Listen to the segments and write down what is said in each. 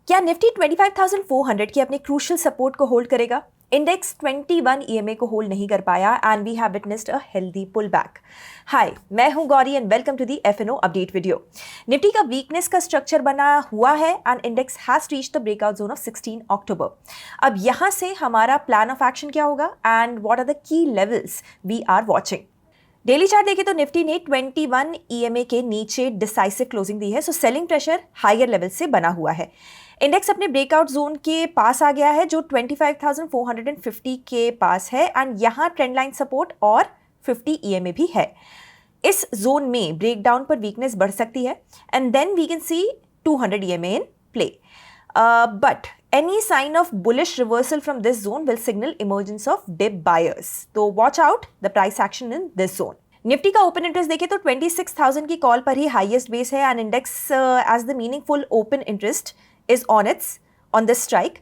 क्या निफ्टी 25,400 की अपने क्रूशियल सपोर्ट को होल्ड करेगा? इंडेक्स 21 ईएमए को होल्ड नहीं कर पाया and we have witnessed a healthy pull back. Hi, मैं हूं Gauri and welcome to the FNO update video. Nifty का वीकनेस का स्ट्रक्चर बना हुआ है and index has reached the breakout zone of 16 October. अब यहां से हमारा प्लान ऑफ एक्शन क्या होगा and what are the key levels we are watching. Daily chart देखें तो निफ्टी ने 21 ईएमए के नीचे डिसाइसिव क्लोजिंग दी है, so selling pressure higher level से बना हुआ है। इंडेक्स अपने ब्रेकआउट जोन के पास आ गया है जो 25,450 के पास है एंड यहाँ ट्रेंड लाइन सपोर्ट और 50 ईएमए भी है। इस जोन में ब्रेकडाउन पर वीकनेस बढ़ सकती है and then we can see 200 EMA in play, but any sign of bullish reversal from this zone will signal emergence of dip buyers. So watch out the price action in this zone. Nifty का open interest देखें तो 26,000 की call पर ही highest base है and index as the meaningful open interest is on this strike.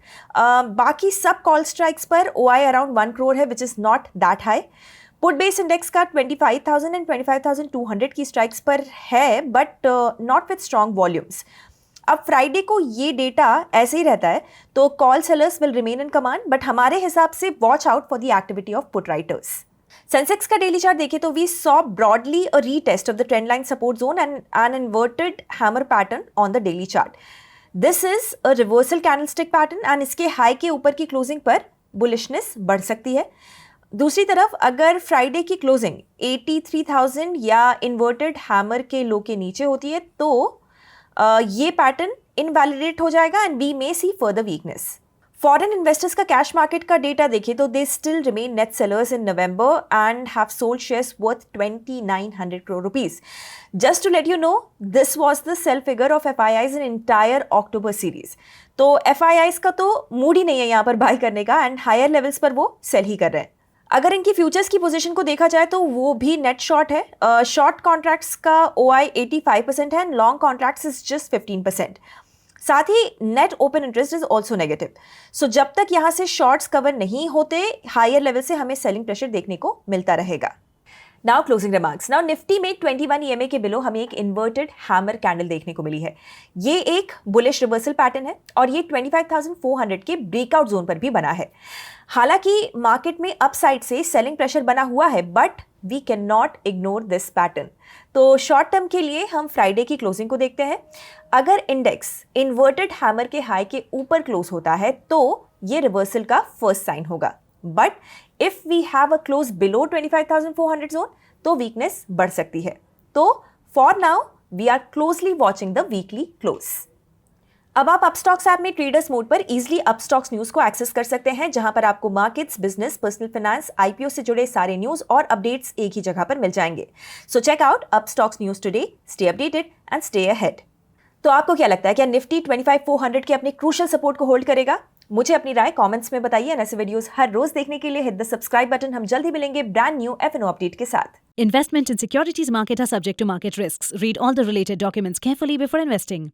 बाकी सब call strikes पर ओआई अराउंड 1 crore है which is not that high. Put base index का 25,000 एंड 25,200 की स्ट्राइक्स पर है but not with strong volumes. अब Friday को ये डेटा ऐसे ही रहता है तो call sellers will remain in command, but हमारे हिसाब से watch out for the activity of put writers. Sensex का डेली चार्ट देखें तो we saw broadly a retest of the trend line support zone and an inverted hammer pattern on the daily chart. This is a reversal candlestick pattern and इसके high के ऊपर की closing पर bullishness बढ़ सकती है। दूसरी तरफ अगर फ्राइडे की क्लोजिंग 83,000 या इन्वर्टेड हैमर के लो के नीचे होती है तो ये पैटर्न इनवैलिडेट हो जाएगा and we may see further weakness. Foreign investors का कैश मार्केट का डेटा देखें तो they still remain net sellers in November and have sold shares worth 2,900 crore rupees. Just to let you know, this was the sell figure of FIIs in entire October series. तो FIIs का तो mood ही नहीं है यहाँ पर bye करने का and higher levels पर वो सेल ही कर रहे हैं। अगर इनकी फ्यूचर्स की पोजीशन को देखा जाए तो वो भी नेट शॉर्ट है। शॉर्ट कॉन्ट्रैक्ट्स का OI 85% है and long contracts is just 15%। साथ ही net open interest is also negative. So जब तक यहाँ से शॉर्ट्स कवर नहीं होते हायर लेवल से हमें सेलिंग प्रेशर देखने को मिलता रहेगा। Now closing remarks. Now Nifty में 21 ईएमए के बिलो हमें एक इन्वर्टेड हैमर कैंडल देखने को मिली है। ये एक बुलिश रिवर्सल पैटर्न है और ये 25,400 के ब्रेकआउट जोन पर भी बना है। हालांकि मार्केट में अपसाइड से सेलिंग प्रेशर बना हुआ है but we can not ignore this pattern. तो शॉर्ट टर्म के लिए हम फ्राइडे की क्लोजिंग को देखते हैं। अगर इंडेक्स इन्वर्टेड हैमर के हाई के ऊपर क्लोज होता है तो ये रिवर्सल का फर्स्ट साइन होगा, but if we have a close below 25,400 zone तो वीकनेस बढ़ सकती है। तो for now we are closely watching the weekly close. अब आप अपस्टॉक्स ऐप में ट्रेडर्स मोड पर इजीली अपस्टॉक्स न्यूज को एक्सेस कर सकते हैं जहां पर आपको markets, business, personal finance, IPO से जुड़े सारे न्यूज और अपडेट्स एक ही जगह पर मिल जाएंगे। So check out Upstox news today, stay updated and stay ahead. तो आपको क्या लगता है, क्या निफ्टी 25,400 के अपने क्रूशियल सपोर्ट को होल्ड करेगा? मुझे अपनी राय कमेंट्स में बताइए। ऐसे वीडियोस हर रोज देखने के लिए हिट द सब्सक्राइब बटन। हम जल्द ही मिलेंगे ब्रांड न्यू एफएनओ अपडेट के साथ। Investment in securities market are subject to market risks. Read all the related documents carefully before investing.